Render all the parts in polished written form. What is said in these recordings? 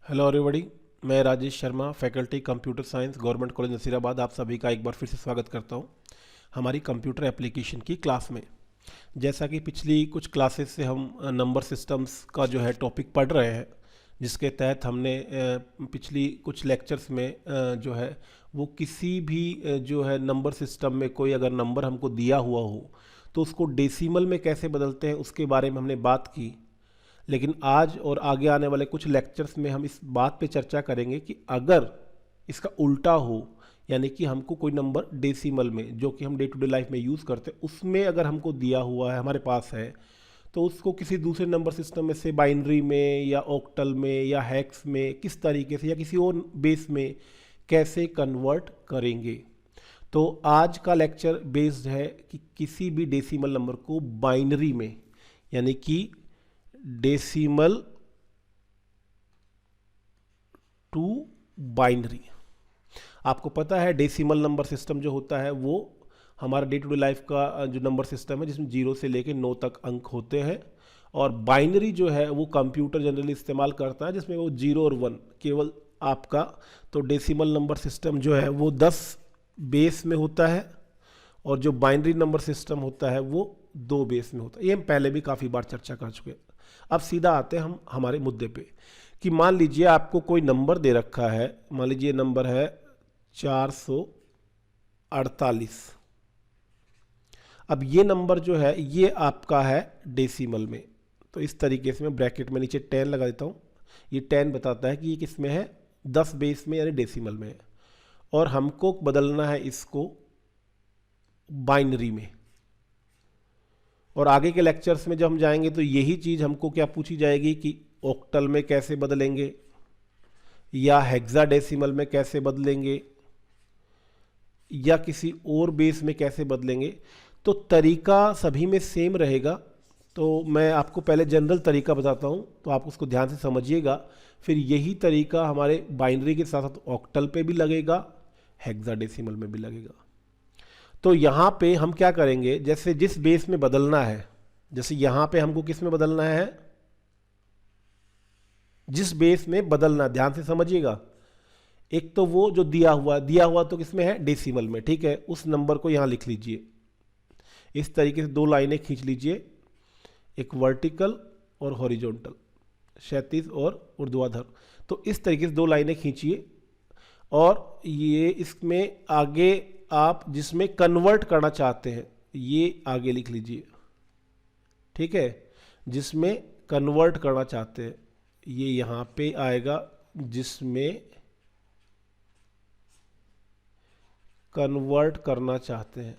Hello everybody. मैं Rajesh Sharma, faculty computer science, government college Nasirabad, आप सभी का एक बार फिर से स्वागत करता हूं हमारी कंप्यूटर एप्लीकेशन की क्लास में। जैसा कि पिछली कुछ क्लासेस से हम नंबर सिस्टम्स का जो है टॉपिक पढ़ रहे हैं, जिसके तहत हमने पिछली कुछ लेक्चर्स में जो है वो किसी भी जो है नंबर सिस्टम में कोई अगर नंबर हमको दिया हुआ हो तो उसको डेसिमल में कैसे बदलते हैं उसके बारे में हमने बात की। लेकिन आज और आगे आने वाले कुछ लेक्चर्स में हम इस बात पे चर्चा करेंगे कि अगर इसका उल्टा हो, यानी कि हमको कोई नंबर डेसिमल में जो कि हम डे टू डे लाइफ में यूज़ करते हैं उसमें अगर हमको दिया हुआ है, हमारे पास है, तो उसको किसी दूसरे नंबर सिस्टम में से बाइनरी में या ऑक्टल में या हैक्स में किस तरीके से या किसी और बेस में कैसे कन्वर्ट करेंगे। तो आज का लेक्चर बेस्ड है कि किसी भी डेसिमल नंबर को बाइनरी में, यानी कि डेसिमल टू बाइनरी। आपको पता है डेसिमल नंबर सिस्टम जो होता है वो हमारा डे टू डे लाइफ का जो नंबर सिस्टम है जिसमें 0 से लेकर 9 तक अंक होते हैं, और बाइनरी जो है वो कंप्यूटर जनरली इस्तेमाल करता है जिसमें वो 0 और 1 केवल आपका। तो डेसिमल नंबर सिस्टम जो है वो 10 बेस में होता है, और जो बाइनरी नंबर सिस्टम होता है वो 2 बेस में होता है। ये हम पहले भी काफ़ी बार चर्चा कर चुके हैं। अब सीधा आते हैं हम हमारे मुद्दे पे कि मान लीजिए आपको कोई नंबर दे रखा है, मान लीजिए नंबर है 448। अब ये नंबर जो है ये आपका है डेसिमल में, तो इस तरीके से मैं ब्रैकेट में नीचे 10 लगा देता हूँ। ये 10 बताता है कि ये किस में है, 10 बेस में यानी डेसिमल में है, और हमको बदलना है इसको बाइनरी में। और आगे के लेक्चर्स में जब हम जाएंगे तो यही चीज़ हमको क्या पूछी जाएगी कि ऑक्टल में कैसे बदलेंगे या हेक्साडेसिमल में कैसे बदलेंगे या किसी और बेस में कैसे बदलेंगे। तो तरीका सभी में सेम रहेगा, तो मैं आपको पहले जनरल तरीका बताता हूँ, तो आप उसको ध्यान से समझिएगा। फिर यही तरीका हमारे बाइनरी के साथ साथ ऑक्टल पे भी लगेगा, हेक्साडेसिमल में भी लगेगा। तो यहाँ पे हम क्या करेंगे, जैसे जिस बेस में बदलना है, जैसे यहाँ पे हमको किस में बदलना है, जिस बेस में बदलना, ध्यान से समझिएगा। एक तो वो जो दिया हुआ तो किस में है, डेसिमल में, ठीक है। उस नंबर को यहाँ लिख लीजिए, इस तरीके से 2 लाइनें खींच लीजिए, एक वर्टिकल और हॉरिजॉन्टल, क्षैतिज और ऊर्ध्वाधर। तो इस तरीके से 2 लाइनें खींचिए, और ये इसमें आगे आप जिसमें कन्वर्ट करना चाहते हैं ये आगे लिख लीजिए, ठीक है। जिसमें कन्वर्ट करना चाहते हैं ये यहाँ पे आएगा, जिसमें कन्वर्ट करना चाहते हैं,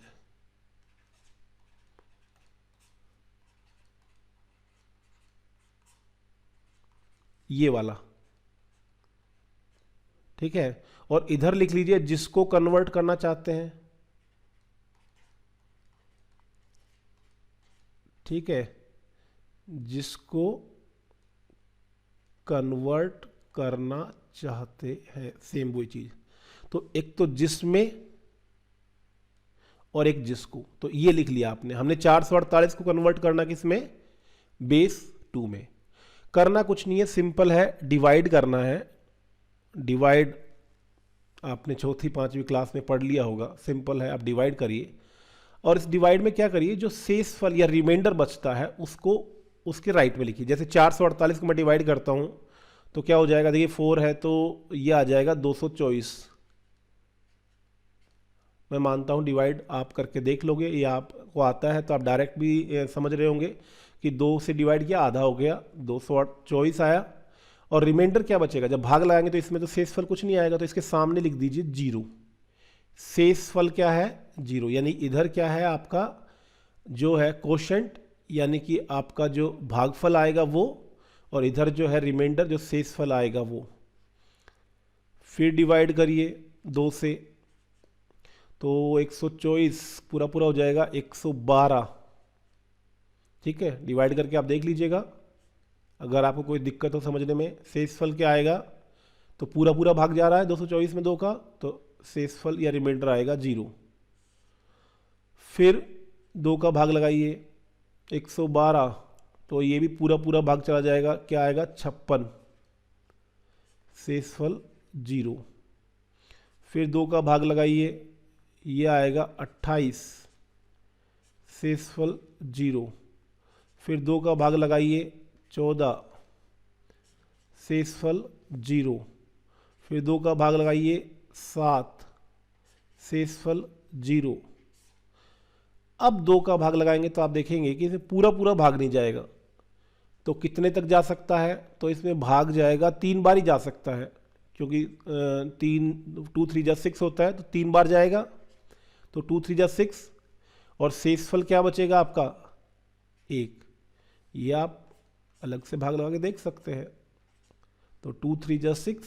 ये वाला, ठीक है। और इधर लिख लीजिए जिसको कन्वर्ट करना चाहते हैं, ठीक है, जिसको कन्वर्ट करना चाहते हैं, सेम वही चीज। तो एक तो जिसमें और एक जिसको, तो ये लिख लिया आपने। हमने 448 को कन्वर्ट करना किसमें, बेस 2 में। करना कुछ नहीं है, सिंपल है, डिवाइड करना है। डिवाइड आपने चौथी 5वीं क्लास में पढ़ लिया होगा, सिंपल है, आप डिवाइड करिए। और इस डिवाइड में क्या करिए, जो शेषफल या रिमाइंडर बचता है उसको उसके राइट में लिखिए। जैसे 448 को मैं डिवाइड करता हूँ तो क्या हो जाएगा, देखिए 4 है तो ये आ जाएगा 224। मैं मानता हूँ डिवाइड आप करके देख लोगे, ये आपको आता है तो आप डायरेक्ट भी समझ रहे होंगे कि 2 से डिवाइड किया, आधा हो गया, 224 आया। और रिमाइंडर क्या बचेगा, जब भाग लगाएंगे तो इसमें तो शेषफल कुछ नहीं आएगा, तो इसके सामने लिख दीजिए 0। शेषफल क्या है, 0, यानी इधर क्या है आपका जो है कोशेंट, यानी कि आपका जो भागफल आएगा वो, और इधर जो है रिमाइंडर जो शेषफल आएगा वो। फिर डिवाइड करिए 2 से, तो 124 पूरा पूरा हो जाएगा 112, ठीक है। डिवाइड करके आप देख लीजिएगा, अगर आपको कोई दिक्कत हो समझने में। शेषफल क्या आएगा, तो पूरा पूरा भाग जा रहा है 224 में 2 का, तो शेषफल या रिमाइंडर आएगा 0। फिर 2 का भाग लगाइए 112, तो ये भी पूरा पूरा भाग चला जाएगा, क्या आएगा 56। शेषफल 0। फिर 2 का भाग लगाइए, ये आएगा 28, शेषफल 0। फिर 2 का भाग लगाइए 14, शेषफल 0। फिर 2 का भाग लगाइए 7, शेषफल 0। अब 2 का भाग लगाएंगे तो आप देखेंगे कि इसमें पूरा पूरा भाग नहीं जाएगा। तो कितने तक जा सकता है? तो इसमें भाग जाएगा 3 बार ही जा सकता है, क्योंकि 2 3 जा 6 होता है, तो 3 बार जाएगा। तो 2 3 जा 6, और शेषफल क्या बचेगा आपका? 1। ये आप अलग से भाग लगा के देख सकते हैं। तो 2 3 जा 6,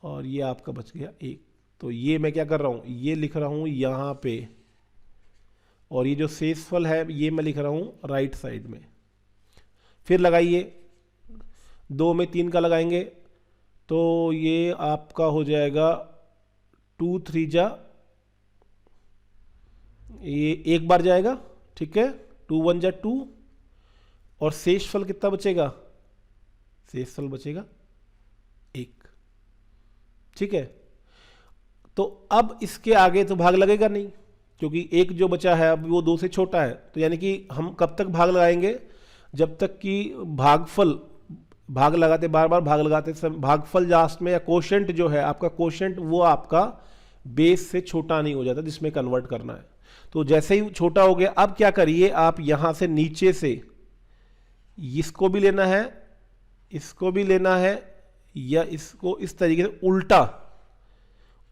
और ये आपका बच गया 1। तो ये मैं क्या कर रहा हूँ, ये लिख रहा हूँ यहाँ पे, और ये जो शेषफल है ये मैं लिख रहा हूँ राइट साइड में। फिर लगाइए, 2 में 3 का लगाएंगे तो ये आपका हो जाएगा 2 3 जा, ये 1 बार जाएगा, ठीक है, 2 1 जा 2, और शेषफल कितना बचेगा? शेषफल बचेगा 1, ठीक है। तो अब इसके आगे तो भाग लगेगा नहीं, क्योंकि 1 जो बचा है अब वो 2 से छोटा है। तो यानी कि हम कब तक भाग लगाएंगे? जब तक कि भागफल, भाग लगाते बार बार भाग लगाते समय भागफल लास्ट में, या कोशेंट जो है आपका, कोशेंट वो आपका बेस से छोटा नहीं हो जाता जिसमें कन्वर्ट करना है। तो जैसे ही छोटा हो गया, अब क्या करिए, आप यहां से नीचे से इसको भी लेना है, इसको भी लेना है, या इसको इस तरीके से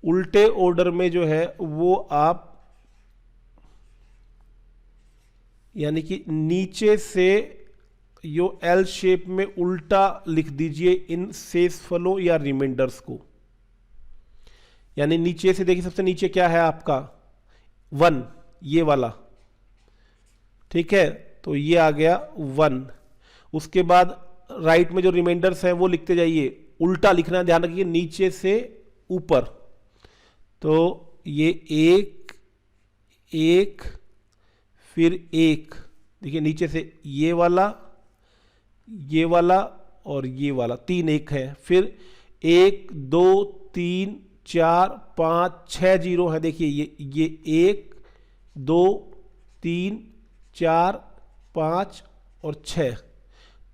उल्टे ऑर्डर में जो है वो आप, यानी कि नीचे से यो एल शेप में उल्टा लिख दीजिए इन शेषफलों या रिमाइंडर्स को। यानी नीचे से देखिए, सबसे नीचे क्या है आपका? 1, ये वाला, ठीक है। तो ये आ गया 1। उसके बाद राइट में जो रिमाइंडर्स हैं वो लिखते जाइए, उल्टा लिखना है, ध्यान रखिए, नीचे से ऊपर। तो ये 1 1, फिर 1, देखिए नीचे से ये वाला और ये वाला, 3 1 है। फिर 1 2 3 4 5 6 जीरो है, देखिए ये 1 2 3 4 5 और 6।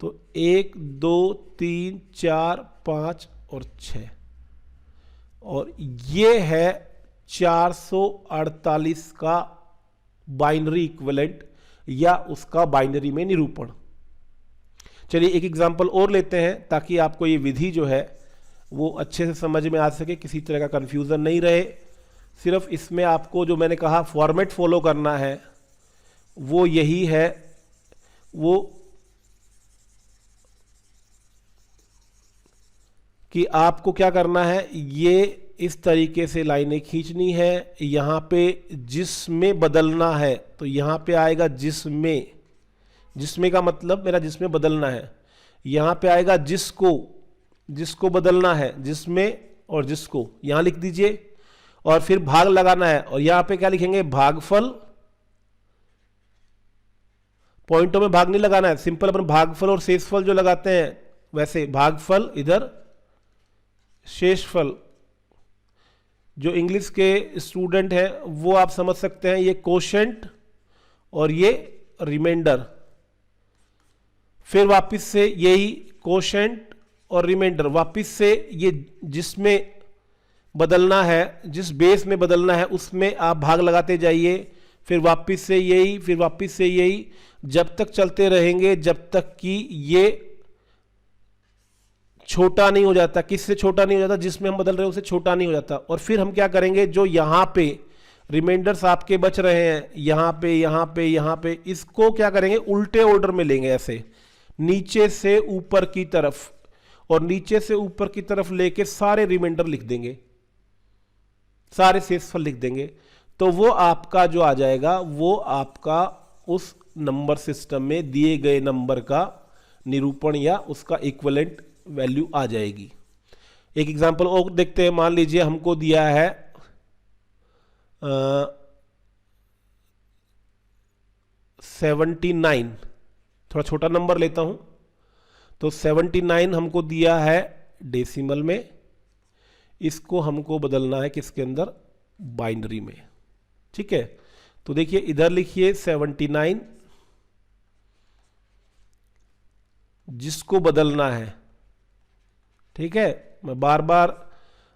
तो 1 2 3 4 5 और 6, और ये है 448 का बाइनरी इक्विवेलेंट, या उसका बाइनरी में निरूपण। चलिए एक एग्जांपल और लेते हैं, ताकि आपको ये विधि जो है वो अच्छे से समझ में आ सके, किसी तरह का कंफ्यूजन नहीं रहे। सिर्फ इसमें आपको जो मैंने कहा फॉर्मेट फॉलो करना है वो यही है, वो कि आपको क्या करना है, ये इस तरीके से लाइनें खींचनी है। यहाँ पे जिसमें बदलना है, तो यहाँ पे आएगा जिसमें, जिसमें का मतलब मेरा जिसमें बदलना है। यहाँ पे आएगा जिसको बदलना है, जिसमें और जिसको, यहाँ लिख दीजिए। और फिर भाग लगाना है, और यहाँ पे क्या लिखेंगे? भागफल। पॉइंटों में भाग नहीं लगाना है, सिंपल अपन भागफल और शेषफल जो लगाते हैं वैसे, भागफल इधर, शेषफल। जो इंग्लिश के स्टूडेंट हैं वो आप समझ सकते हैं, ये कोशेंट और ये रिमाइंडर। फिर वापस से यही कोशेंट और रिमाइंडर, वापस से ये जिसमें बदलना है, जिस बेस में बदलना है उसमें आप भाग लगाते जाइए। फिर वापस से यही, फिर वापस से यही, जब तक चलते रहेंगे जब तक कि ये छोटा नहीं हो जाता। किससे छोटा नहीं हो जाता? जिसमें हम बदल रहे हैं उससे छोटा नहीं हो जाता। और फिर हम क्या करेंगे, जो यहां पे रिमाइंडर्स आपके बच रहे हैं, यहां पे यहां पे यहां पे, इसको क्या करेंगे? उल्टे ऑर्डर में लेंगे, ऐसे नीचे से ऊपर की तरफ, और नीचे से ऊपर की तरफ लेके सारे रिमाइंडर लिख देंगे, सारे शेषफल लिख देंगे। तो वो आपका जो आ जाएगा वो आपका उस नंबर सिस्टम में दिए गए नंबर का निरूपण या उसका इक्विवेलेंट वैल्यू आ जाएगी। एक एग्जांपल और देखते हैं। मान लीजिए हमको दिया है 79, थोड़ा छोटा नंबर लेता हूं। तो 79 हमको दिया है डेसिमल में, इसको हमको बदलना है किसके अंदर, बाइनरी में। ठीक है, तो देखिए इधर लिखिए 79 जिसको बदलना है। ठीक है, मैं बार बार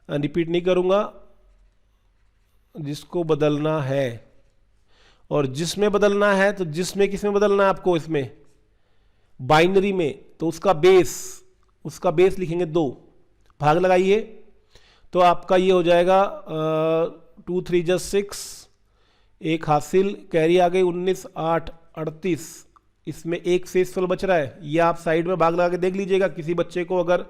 रिपीट नहीं करूंगा, जिसको बदलना है। और जिसमें बदलना है तो जिसमें किसमें बदलना है आपको, इसमें बाइनरी में, तो उसका बेस लिखेंगे 2, भाग लगाइए तो आपका ये हो जाएगा 2 3 जा 6, एक हासिल, कैरी आ गई 19 8 38, इसमें एक शेषफल बच रहा है। ये आप साइड में भाग लगा के देख लीजिएगा, किसी बच्चे को अगर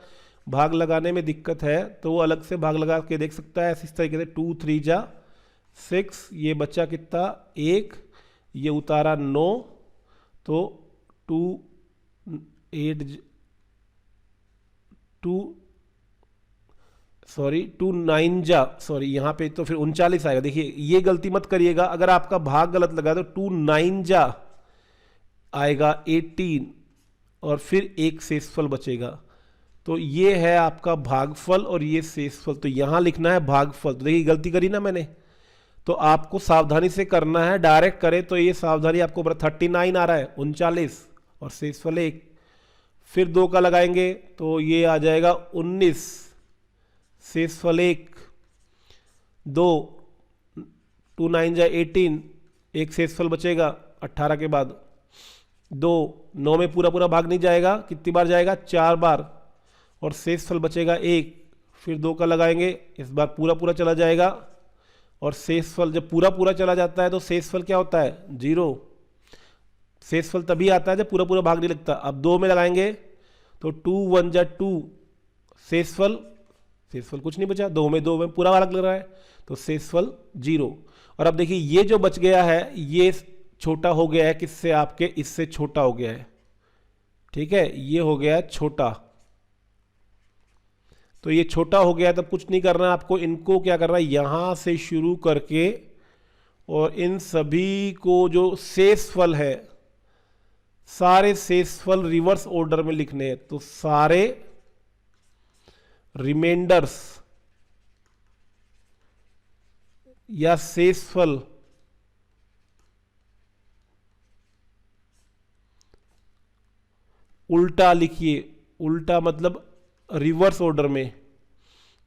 भाग लगाने में दिक्कत है तो वो अलग से भाग लगा के देख सकता है इस तरीके से। 2 3 जा 6, ये बच्चा कितना 1, ये उतारा 9, तो 2 9 जा, सॉरी यहाँ पे तो फिर 39 आएगा। देखिए ये गलती मत करिएगा, अगर आपका भाग गलत लगा तो 2 9 जा आएगा 18 और फिर एक शेषफल बचेगा। तो ये है आपका भागफल और ये शेषफल, तो यहां लिखना है भागफल। तो देखिए गलती करी ना मैंने, तो आपको सावधानी से करना है, डायरेक्ट करे तो ये सावधानी आपको 39 आ रहा है 39 और शेषफल 1, फिर 2 का लगाएंगे तो ये आ जाएगा 19, शेषफल 1, 2 2 9 जा 18, एक शेषफल बचेगा 18 के बाद 2, 9 में पूरा पूरा भाग नहीं जाएगा, कितनी बार जाएगा 4 बार, और शेषफल बचेगा 1, फिर 2 का लगाएंगे, इस बार पूरा पूरा चला जाएगा, और शेषफल जब पूरा पूरा चला जाता है तो शेषफल क्या होता है 0। शेषफल तभी आता है जब पूरा पूरा भाग नहीं लगता। अब 2 में लगाएंगे तो 2 1 जा 2, शेषफल कुछ नहीं बचा, 2 में पूरा भाग लग रहा है तो शेषफल 0। और अब देखिए ये जो बच गया है ये छोटा हो गया है किससे, आपके इससे छोटा हो गया है। ठीक है, ये हो गया है छोटा, तो ये छोटा हो गया, तब कुछ नहीं करना है आपको, इनको क्या करना है यहां से शुरू करके और इन सभी को जो शेषफल है सारे शेषफल रिवर्स ऑर्डर में लिखने हैं। तो सारे रिमाइंडर्स या शेषफल उल्टा लिखिए, उल्टा मतलब रिवर्स ऑर्डर में,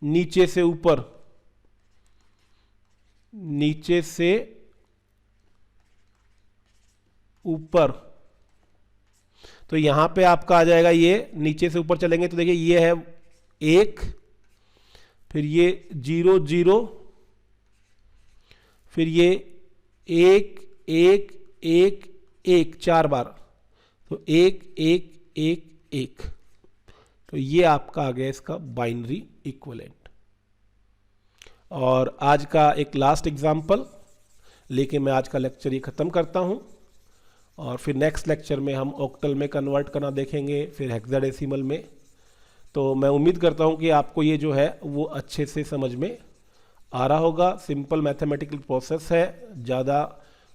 नीचे से ऊपर, नीचे से ऊपर। तो यहां पे आपका आ जाएगा, ये नीचे से ऊपर चलेंगे तो देखिए ये है 1, फिर ये 0 0, फिर ये 1 1 1 1 4 बार, तो 1 1 1 1, तो ये आपका आ गया इसका बाइनरी इक्विवेलेंट। और आज का एक लास्ट एग्जांपल लेके मैं आज का लेक्चर ये ख़त्म करता हूँ, और फिर नेक्स्ट लेक्चर में हम ऑक्टल में कन्वर्ट करना देखेंगे, फिर हेक्साडेसिमल में। तो मैं उम्मीद करता हूँ कि आपको ये जो है वो अच्छे से समझ में आ रहा होगा। सिंपल मैथमेटिकल प्रोसेस है, ज़्यादा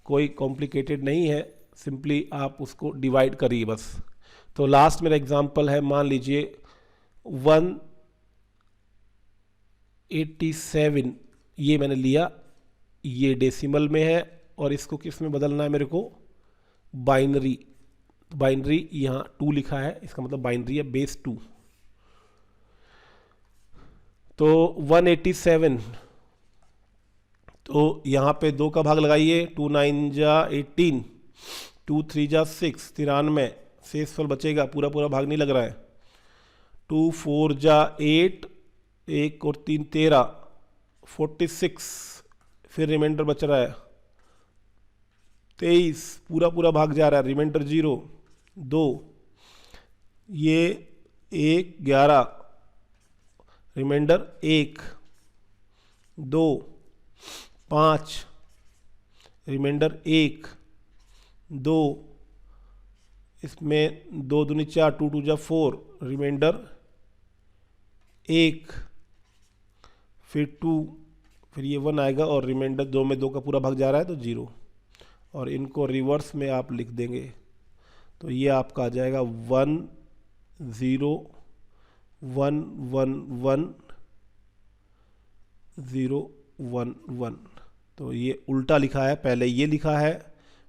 कोई कॉम्प्लिकेटेड नहीं है, सिंपली आप उसको डिवाइड करिए बस। तो लास्ट मेरा एग्जांपल है, मान लीजिए 187, ये मैंने लिया, ये डेसिमल में है और इसको किस में बदलना है मेरे को, बाइनरी। बाइनरी यहाँ 2 लिखा है, इसका मतलब बाइनरी है बेस 2। तो 187, तो यहाँ पे 2 का भाग लगाइए, 2 9 जा 18, 2 3 जा 6, 93, शेषफल बचेगा, पूरा पूरा भाग नहीं लग रहा है। 2 4 जा 8, 1 और 3 13, 46, फिर रिमाइंडर बच रहा है 23, पूरा पूरा भाग जा रहा है, रिमाइंडर 0 2, ये 1 11, रिमाइंडर 1 2 5, रिमाइंडर 1 2, इसमें 2 दूनी 4, 2 2 जा 4, रिमाइंडर 1, फिर 2, फिर ये 1 आएगा और रिमाइंडर 2 में 2 का पूरा भाग जा रहा है तो 0, और इनको रिवर्स में आप लिख देंगे तो ये आपका आ जाएगा 1 0 1 1 1 0 1 1। तो ये उल्टा लिखा है, पहले ये लिखा है,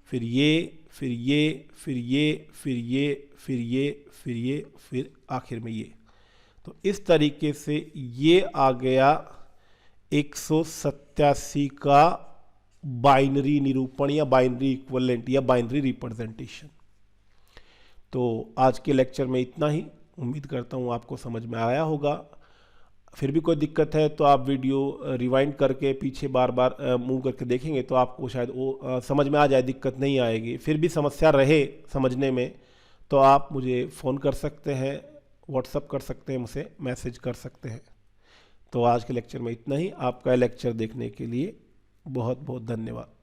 फिर ये, फिर ये, फिर ये, फिर ये, फिर ये, फिर ये, फिर आखिर में ये। तो इस तरीके से ये आ गया 187 का बाइनरी निरूपण या बाइनरी इक्विवेलेंट या बाइनरी रिप्रेजेंटेशन। तो आज के लेक्चर में इतना ही। उम्मीद करता हूँ आपको समझ में आया होगा। फिर भी कोई दिक्कत है तो आप वीडियो रिवाइंड करके पीछे बार बार मूव करके देखेंगे तो आपको शायद वो समझ में आ जाए, दिक्कत नहीं आएगी। फिर भी समस्या रहे समझने में तो आप मुझे फ़ोन कर सकते हैं, व्हाट्सअप कर सकते हैं, मुझसे मैसेज कर सकते हैं। तो आज के लेक्चर में इतना ही। आपका लेक्चर देखने के लिए बहुत बहुत धन्यवाद।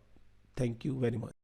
Thank you very much.